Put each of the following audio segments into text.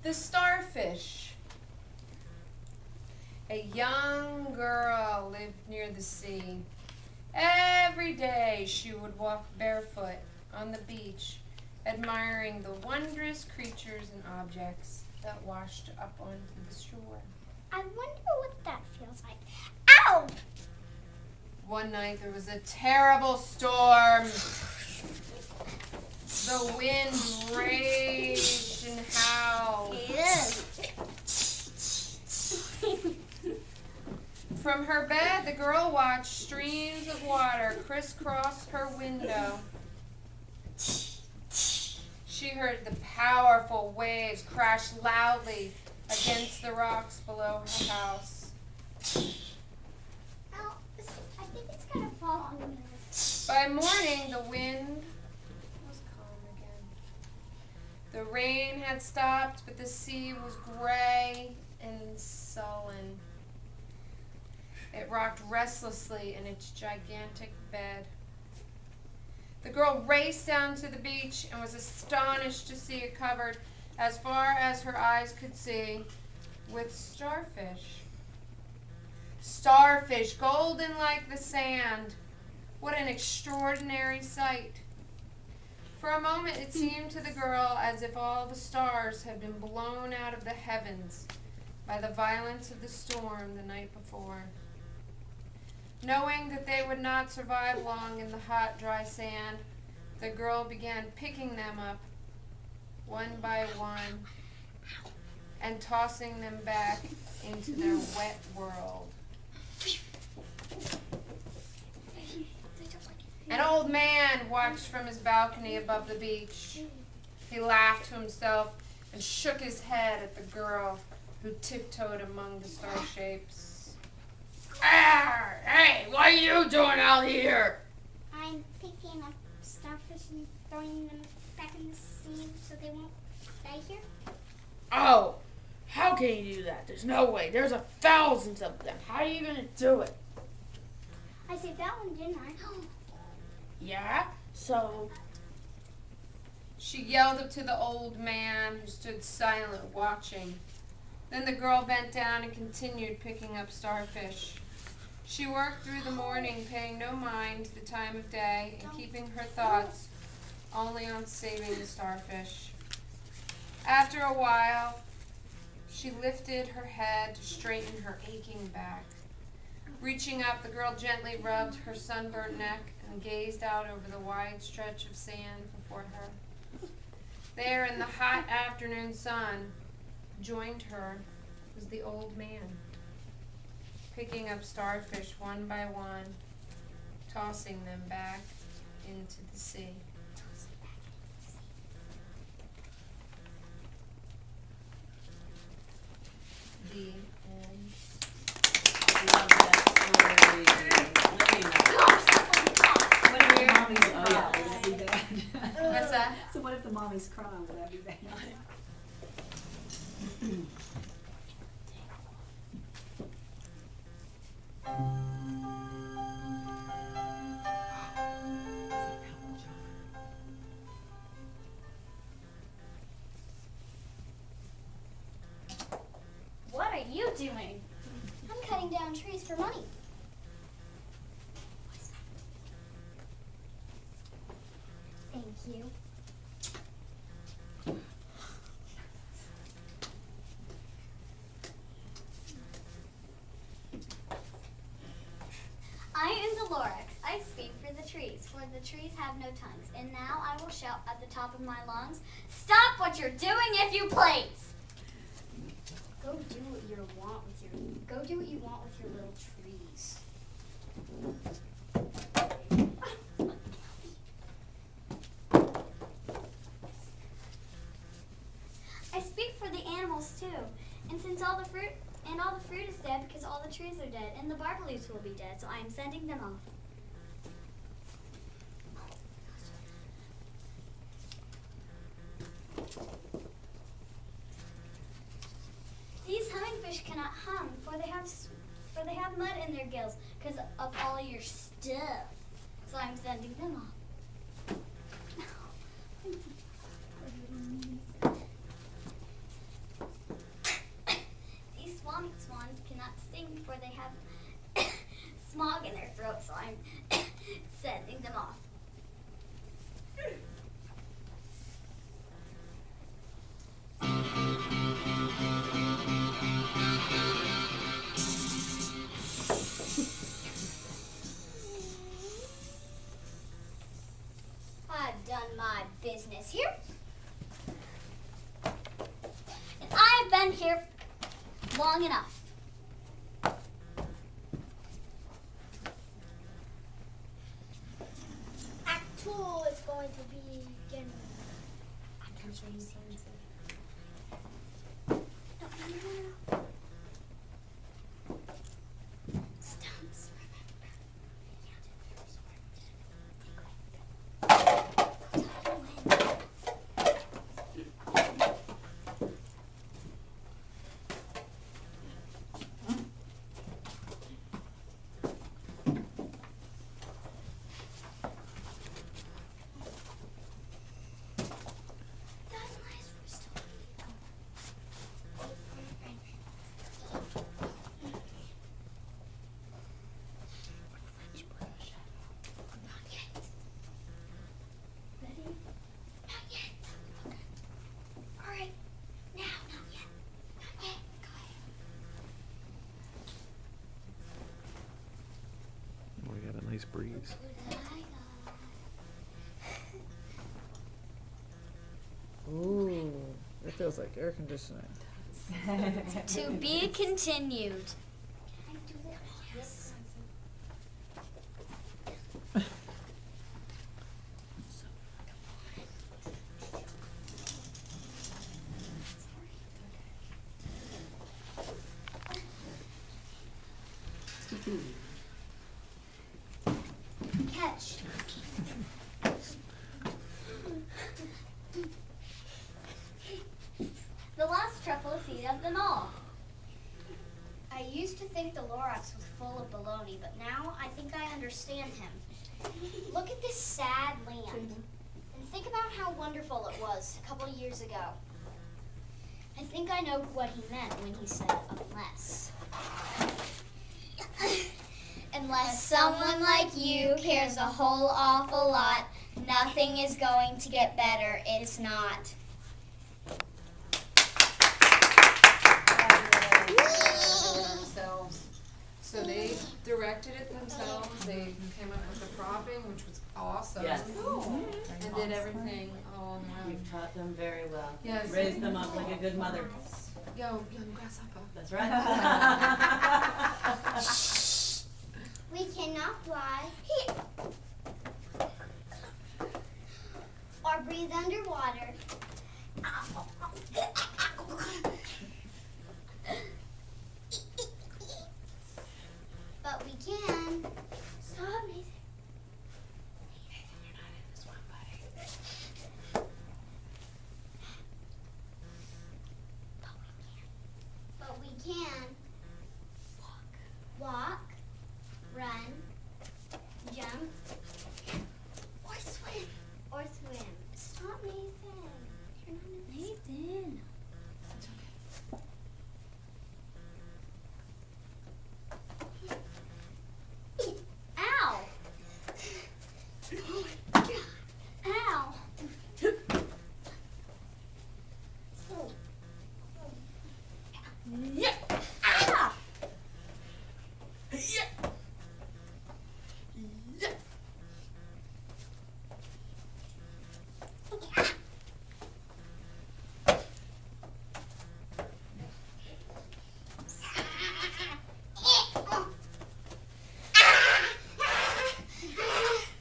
The starfish. A young girl lived near the sea. Every day she would walk barefoot on the beach, admiring the wondrous creatures and objects that washed up onto the shore. I wonder what that feels like. Ow! One night there was a terrible storm. The wind raged and howled. From her bed, the girl watched streams of water crisscross her window. She heard the powerful waves crash loudly against the rocks below her house. Ow, I think it's gonna fall on me. By morning, the wind was calm again. The rain had stopped, but the sea was gray and sullen. It rocked restlessly in its gigantic bed. The girl raced down to the beach and was astonished to see it covered, as far as her eyes could see, with starfish. Starfish, golden like the sand. What an extraordinary sight. For a moment it seemed to the girl as if all the stars had been blown out of the heavens by the violence of the storm the night before. Knowing that they would not survive long in the hot, dry sand, the girl began picking them up, one by one, and tossing them back into their wet world. An old man watched from his balcony above the beach. He laughed to himself and shook his head at the girl who tiptoed among the star shapes. Ah, hey, what are you doing out here? I'm picking up starfish and throwing them back in the sea so they won't die here. Oh, how can you do that? There's no way. There's thousands of them. How are you going to do it? I said that one, didn't I? Yeah? So, She yelled up to the old man who stood silent watching. Then the girl bent down and continued picking up starfish. She worked through the morning, paying no mind to the time of day and keeping her thoughts only on saving the starfish. After a while, she lifted her head to straighten her aching back. Reaching up, the girl gently rubbed her sunburnt neck and gazed out over the wide stretch of sand before her. There in the hot afternoon sun, joined her was the old man, picking up starfish one by one, tossing them back into the sea. The end. Love that story. What if the mommy's crying? Would that be bad? What's that? So what if the mommy's crying? Would that be bad? What are you doing? I'm cutting down trees for money. Thank you. I am the Lorax. I speak for the trees, for the trees have no tongues. And now I will shout at the top of my lungs, stop what you're doing if you please! Go do what you want with your little trees. I speak for the animals too. And since all the fruit is dead because all the trees are dead, and the bark leaves will be dead, so I am sending them off. These hummingfish cannot hum, for they have mud in their gills because of all your stuff. So I'm sending them off. here long enough. Act 2 is going to begin. Stumps. We got a nice breeze. Ooh, it feels like air conditioning. To be continued. Catch. The last truffle seed of them all. I used to think the Lorax was full of baloney, but now I think I understand him. Look at this sad land. And think about how wonderful it was a couple years ago. I think I know what he meant when he said unless. Unless someone like you cares a whole awful lot, nothing is going to get better. It's not. Themselves. So they directed it themselves. They came up with the propping, which was awesome. Yes. And did everything all on their own. You've taught them very well. Yes. Raised them up like a good mother. Yo, young grasshopper. That's right. We cannot fly or breathe underwater. But we can. So amazing. But we can walk, run, jump, or swim. Or swim. Stop, Nathan. You're not Nathan. Ow! Oh my God! Ow! Yeah. Ah! Yeah. Yeah.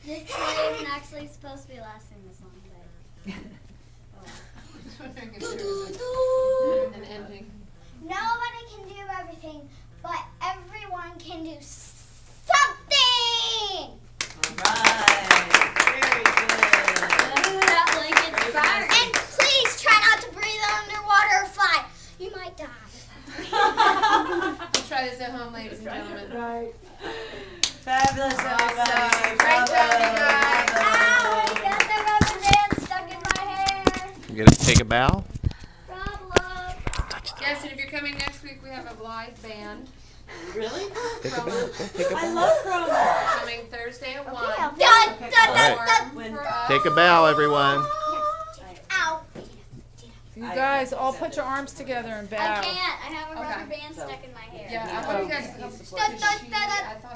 This really isn't actually supposed to be lasting this long, but I was wondering if there was an ending. nobody can do everything, but everyone can do something. Right. Very good. That blanket's burnt. And please try not to breathe underwater or fly. You might die. Try this at home, ladies and gentlemen. Right. Fabulous, everybody. Awesome. Great job, you guys. Ow, I got the rubber band stuck in my hair. You gonna take a bow? Problem. Yes, and if you're coming next week, we have a live band. Really? Take a bow. Take a I bow. love promo. Coming Thursday at 1. Dun, dun, Okay, dun, all dun, right. dun. When- For us. Take a bow, everyone. Ow. You guys all put your arms together and I bow. can't. I have a rubber Okay. band stuck in my hair. Yeah, I want you guys to Dun, come. dun, dun, dun, I thought